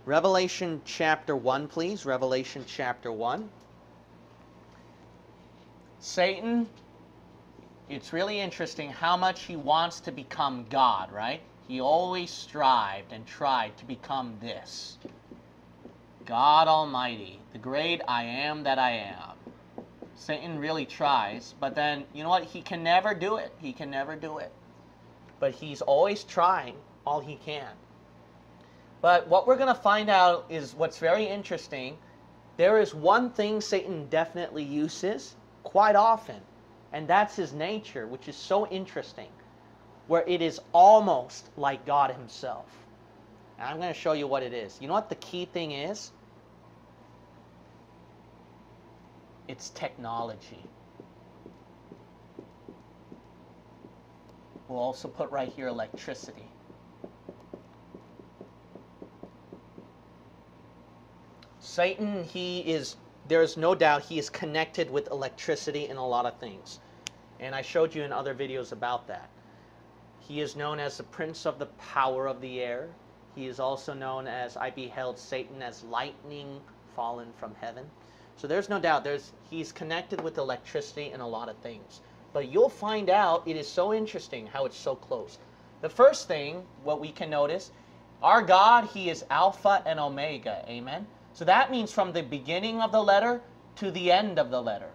Revelation chapter 1, please. Revelation chapter 1. Satan, it's really interesting how much he wants to become God, right? He always strived and tried to become this. God Almighty, the great I am that I am. Satan really tries, but then, you know what? He can never do it. He can never do it. But he's always trying all he can. But what we're going to find out is what's very interesting. There is one thing Satan definitely uses quite often, and that's his nature, which is so interesting, where it is almost like God himself. And I'm going to show you what it is. You know what the key thing is? It's technology. We'll also put right here electricity. Satan, there's no doubt he is connected with electricity in a lot of things. And I showed you in other videos about that. He is known as the prince of the power of the air. He is also known as, I beheld Satan as lightning fallen from heaven. So there's no doubt he's connected with electricity in a lot of things. But you'll find out it is so interesting how it's so close. The first thing, what we can notice, our God, he is Alpha and Omega. Amen? So that means from the beginning of the letter to the end of the letter.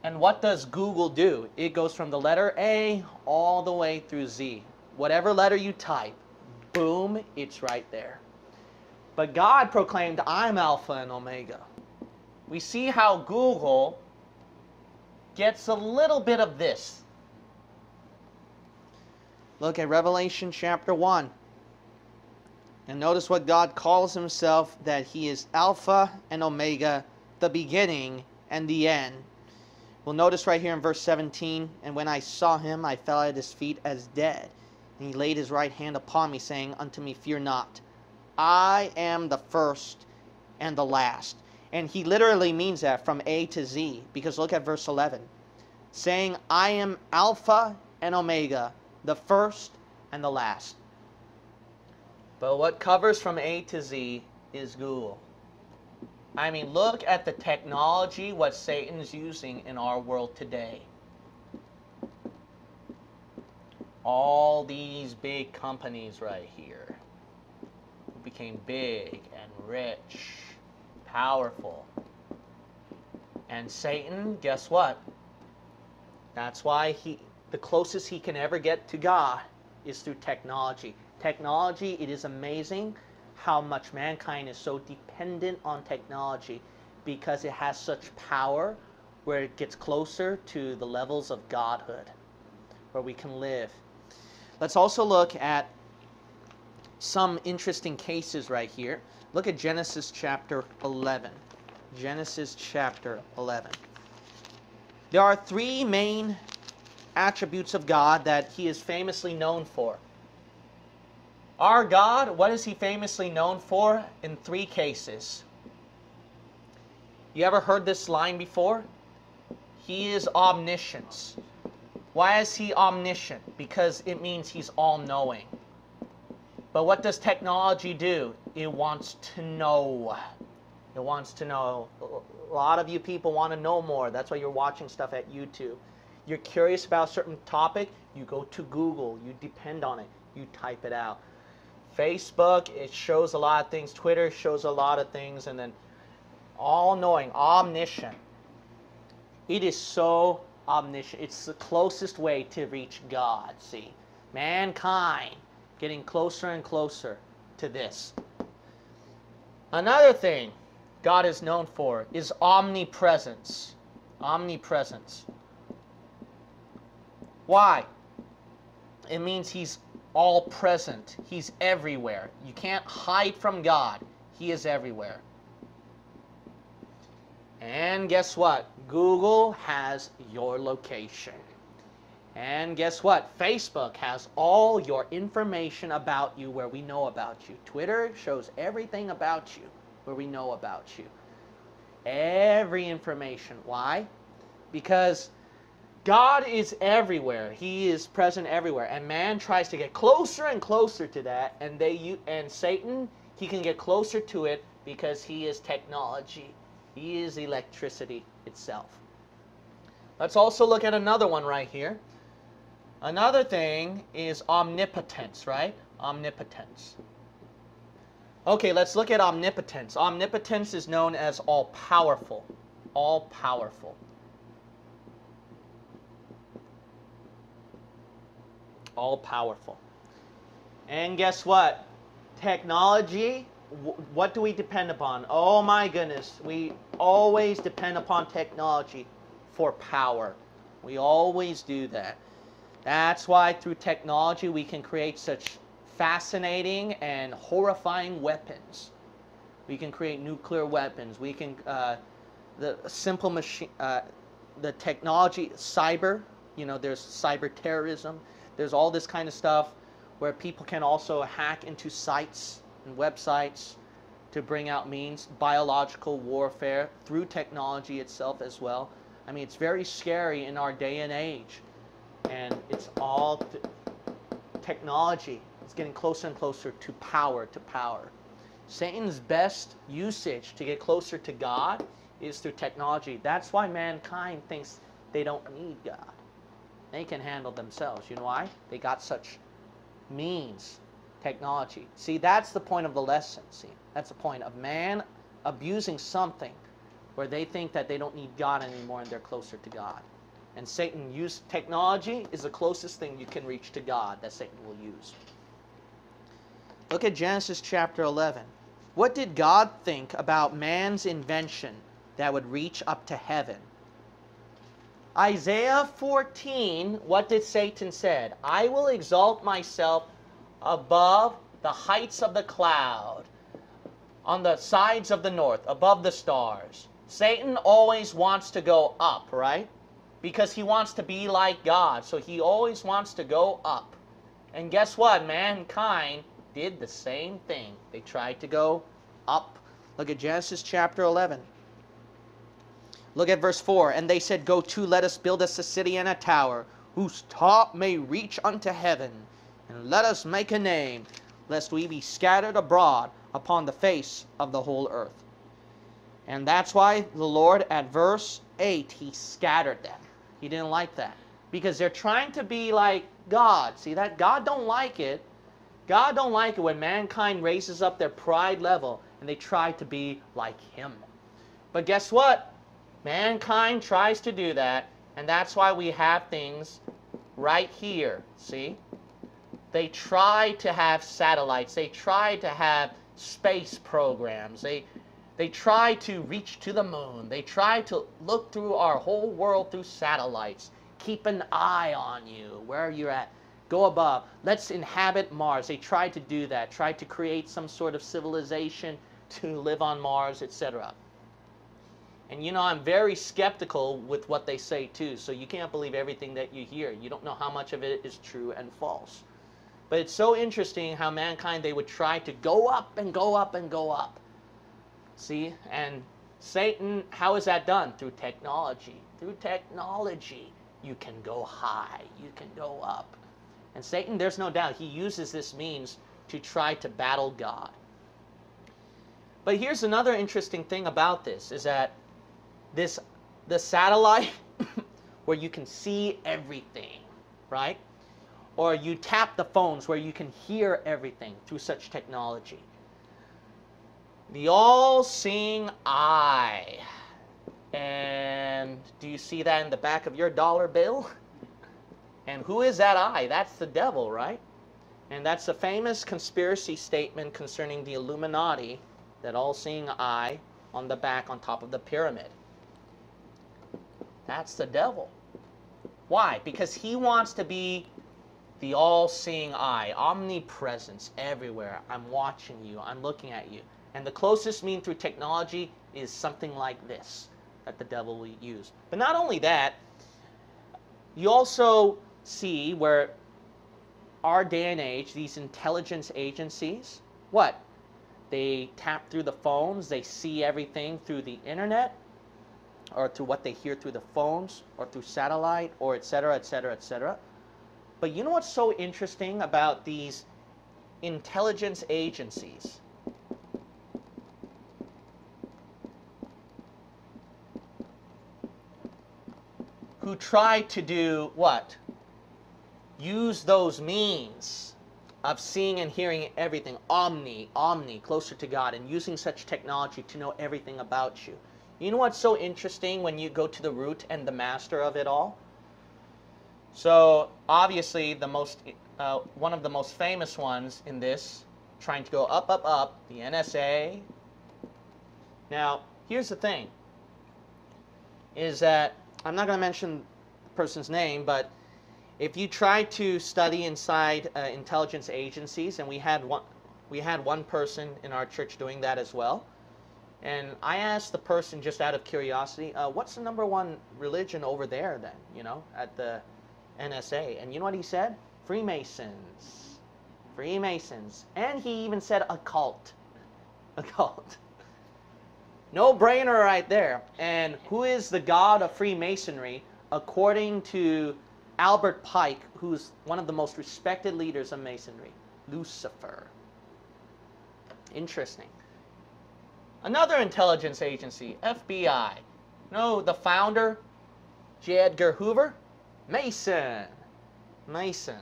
And what does Google do? It goes from the letter A all the way through Z. Whatever letter you type, boom, it's right there. But God proclaimed, I'm Alpha and Omega. We see how Google gets a little bit of this. Look at Revelation chapter 1. And notice what God calls himself, that he is Alpha and Omega, the beginning and the end. We'll notice right here in verse 17, and when I saw him, I fell at his feet as dead. And he laid his right hand upon me, saying unto me, fear not. I am the first and the last. And he literally means that from A to Z, because look at verse 11. Saying, I am Alpha and Omega, the first and the last. But what covers from A to Z is Google. I mean, look at the technology, what Satan's using in our world today. All these big companies right here who became big and rich, powerful. And Satan, guess what? That's why the closest he can ever get to God is through technology. Technology, it is amazing how much mankind is so dependent on technology because it has such power where it gets closer to the levels of godhood where we can live. Let's also look at some interesting cases right here. Look at Genesis chapter 11. Genesis chapter 11. There are three main attributes of God that he is famously known for. Our God, what is he famously known for? In three cases. You ever heard this line before? He is omniscience. Why is he omniscient? Because it means he's all-knowing. But what does technology do? It wants to know. It wants to know. A lot of you people want to know more. That's why you're watching stuff at YouTube. You're curious about a certain topic, you go to Google. You depend on it. You type it out. Facebook, it shows a lot of things. Twitter shows a lot of things. And then all-knowing, omniscient. It is so omniscient. It's the closest way to reach God, see. Mankind getting closer and closer to this. Another thing God is known for is omnipresence. Omnipresence. Why? It means he's all present. He's everywhere. You can't hide from God. He is everywhere. And guess what? Google has your location. And guess what? Facebook has all your information about you where we know about you. Twitter shows everything about you where we know about you. Every information. Why? Because God is everywhere. He is present everywhere. And man tries to get closer and closer to that. And Satan, he can get closer to it because he is technology. He is electricity itself. Let's also look at another one right here. Another thing is omnipotence, right? Omnipotence. Okay, let's look at omnipotence. Omnipotence is known as all-powerful. All-powerful. All-powerful. And guess what? Technology, what do we depend upon? Oh my goodness, we always depend upon technology for power. We always do that. That's why through technology we can create such fascinating and horrifying weapons. We can create nuclear weapons. We can, the simple machine, the technology, cyber, you know, there's cyber terrorism. There's all this kind of stuff where people can also hack into sites and websites to bring out means, biological warfare through technology itself as well. I mean, it's very scary in our day and age. And it's all technology. It's getting closer and closer to power, Satan's best usage to get closer to God is through technology. That's why mankind thinks they don't need God. They can handle themselves. You know why? They got such means, technology. See, that's the point of the lesson. See, that's the point of man abusing something where they think that they don't need God anymore and they're closer to God. And Satan used technology is the closest thing you can reach to God that Satan will use. Look at Genesis chapter 11. What did God think about man's invention that would reach up to heaven? Isaiah 14, what did Satan said? I will exalt myself above the heights of the cloud, on the sides of the north, above the stars. Satan always wants to go up, right? Because he wants to be like God. So he always wants to go up. And guess what? Mankind did the same thing. They tried to go up. Look at Genesis chapter 11. Look at verse 4. And they said, Go to, let us build us a city and a tower, whose top may reach unto heaven. And let us make a name, lest we be scattered abroad upon the face of the whole earth. And that's why the Lord, at verse 8, he scattered them. He didn't like that. Because they're trying to be like God. See that? God don't like it. God don't like it when mankind raises up their pride level and they try to be like him. But guess what? Mankind tries to do that, and that's why we have things right here. See? They try to have satellites. They try to have space programs. They try to reach to the moon. They try to look through our whole world through satellites. Keep an eye on you, where you're at. Go above. Let's inhabit Mars. They tried to do that. Tried to create some sort of civilization to live on Mars, etc. And you know, I'm very skeptical with what they say too. So you can't believe everything that you hear. You don't know how much of it is true and false. But it's so interesting how mankind, they would try to go up and go up and go up. See, and Satan, how is that done? Through technology. Through technology, you can go high, you can go up. And Satan, there's no doubt, he uses this means to try to battle God. But here's another interesting thing about this, is that the satellite, where you can see everything, right? Or you tap the phones where you can hear everything through such technology. The all-seeing eye. And do you see that in the back of your dollar bill? And who is that eye? That's the devil, right? And that's a famous conspiracy statement concerning the Illuminati, that all-seeing eye on the back on top of the pyramid. That's the devil. Why? Because he wants to be the all-seeing eye, omnipresence everywhere. I'm watching you. I'm looking at you. And the closest mean through technology is something like this that the devil will use. But not only that, you also see where our day and age, these intelligence agencies, what? They tap through the phones, they see everything through the internet. or through what they hear through the phones, or through satellite, or etc., etc., etc. But you know what's so interesting about these intelligence agencies? Who try to do what? Use those means of seeing and hearing everything, omni, closer to God, and using such technology to know everything about you. You know what's so interesting when you go to the root and the master of it all? So obviously one of the most famous ones in this, trying to go up, up, up, the NSA. Now, here's the thing, is that, I'm not going to mention the person's name, but if you try to study inside intelligence agencies, and we had one person in our church doing that as well, and I asked the person just out of curiosity, what's the #1 religion over there then, you know, at the NSA? And you know what he said? Freemasons. Freemasons. And he even said a cult. A cult. No brainer right there. And who is the god of Freemasonry according to Albert Pike, who's one of the most respected leaders of Masonry? Lucifer. Interesting. Another intelligence agency, FBI. No, the founder, J. Edgar Hoover? Mason. Mason.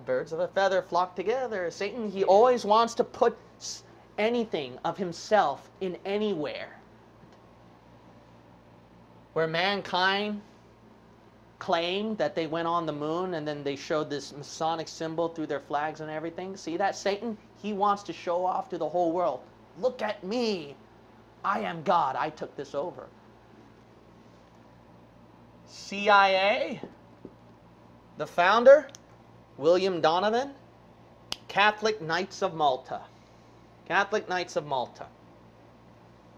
Birds of a feather flock together. Satan, he always wants to put anything of himself in anywhere. Where mankind claimed that they went on the moon and then they showed this Masonic symbol through their flags and everything. See that? Satan, he wants to show off to the whole world. Look at me. I am God. I took this over. CIA, the founder, William Donovan, Catholic Knights of Malta. Catholic Knights of Malta.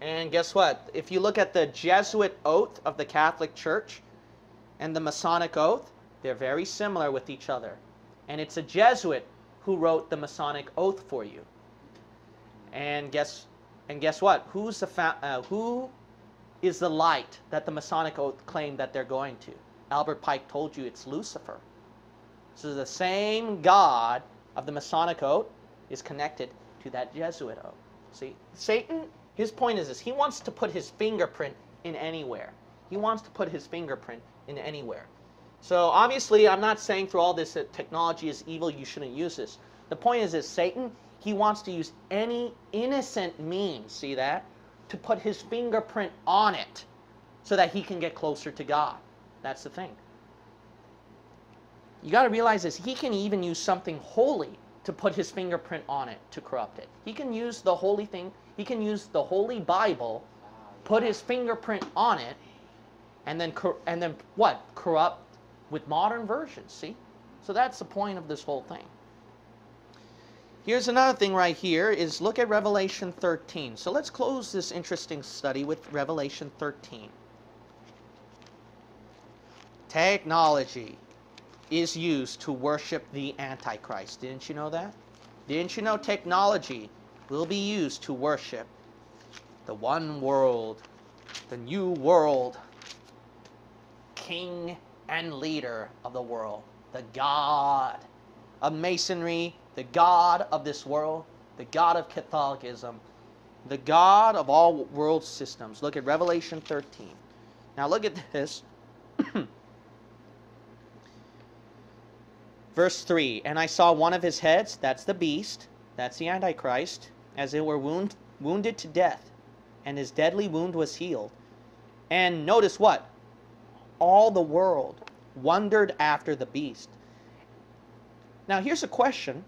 And guess what? If you look at the Jesuit oath of the Catholic Church and the Masonic oath, they're very similar with each other. And it's a Jesuit who wrote the Masonic oath for you. And guess what? Who is the light that the Masonic oath claimed that they're going to? Albert Pike told you it's Lucifer. So the same God of the Masonic oath is connected to that Jesuit oath. See, Satan, his point is this: he wants to put his fingerprint in anywhere. He wants to put his fingerprint in anywhere. So obviously, I'm not saying through all this that technology is evil, you shouldn't use this. The point is Satan, he wants to use any innocent means, see that, to put his fingerprint on it so that he can get closer to God. That's the thing. You got to realize this. He can even use something holy to put his fingerprint on it to corrupt it. He can use the holy thing. He can use the Holy Bible, put his fingerprint on it, and then what? Corrupt with modern versions, see? So that's the point of this whole thing. Here's another thing right here is look at Revelation 13. So let's close this interesting study with Revelation 13. Technology is used to worship the Antichrist. Didn't you know that? Didn't you know technology will be used to worship the one world, the new world, king and leader of the world, the God of Masonry, the God of this world, the God of Catholicism, the God of all world systems. Look at Revelation 13. Now look at this. Verse 3, and I saw one of his heads, that's the beast, that's the Antichrist, as it were wounded to death, and his deadly wound was healed. And notice what? All the world wondered after the beast. Now here's a question.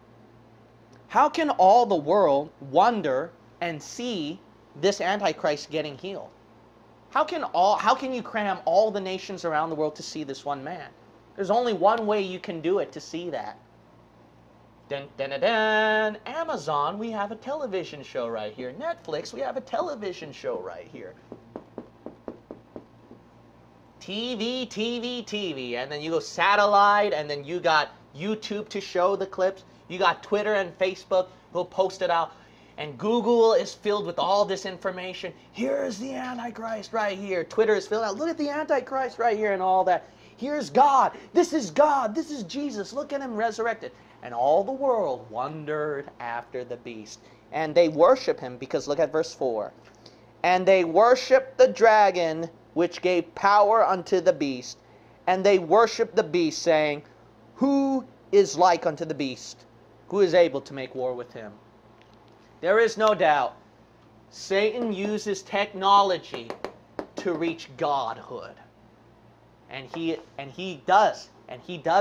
How can all the world wonder and see this Antichrist getting healed? How can you cram all the nations around the world to see this one man? There's only one way you can do it to see that. Dun, dun, dun, dun. Amazon, we have a television show right here. Netflix, we have a television show right here. TV, TV, TV. And then you go satellite, and then you got YouTube to show the clips. You got Twitter and Facebook, go post it out. And Google is filled with all this information. Here's the Antichrist right here. Twitter is filled out. Look at the Antichrist right here and all that. Here's God. This is God. This is Jesus. Look at him resurrected. And all the world wondered after the beast. And they worship him because look at verse 4. And they worship the dragon which gave power unto the beast. And they worship the beast, saying, Who is like unto the beast? Who is able to make war with him? There is no doubt Satan uses technology to reach godhood. And he does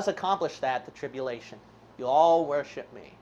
accomplish that at the tribulation. You all worship me.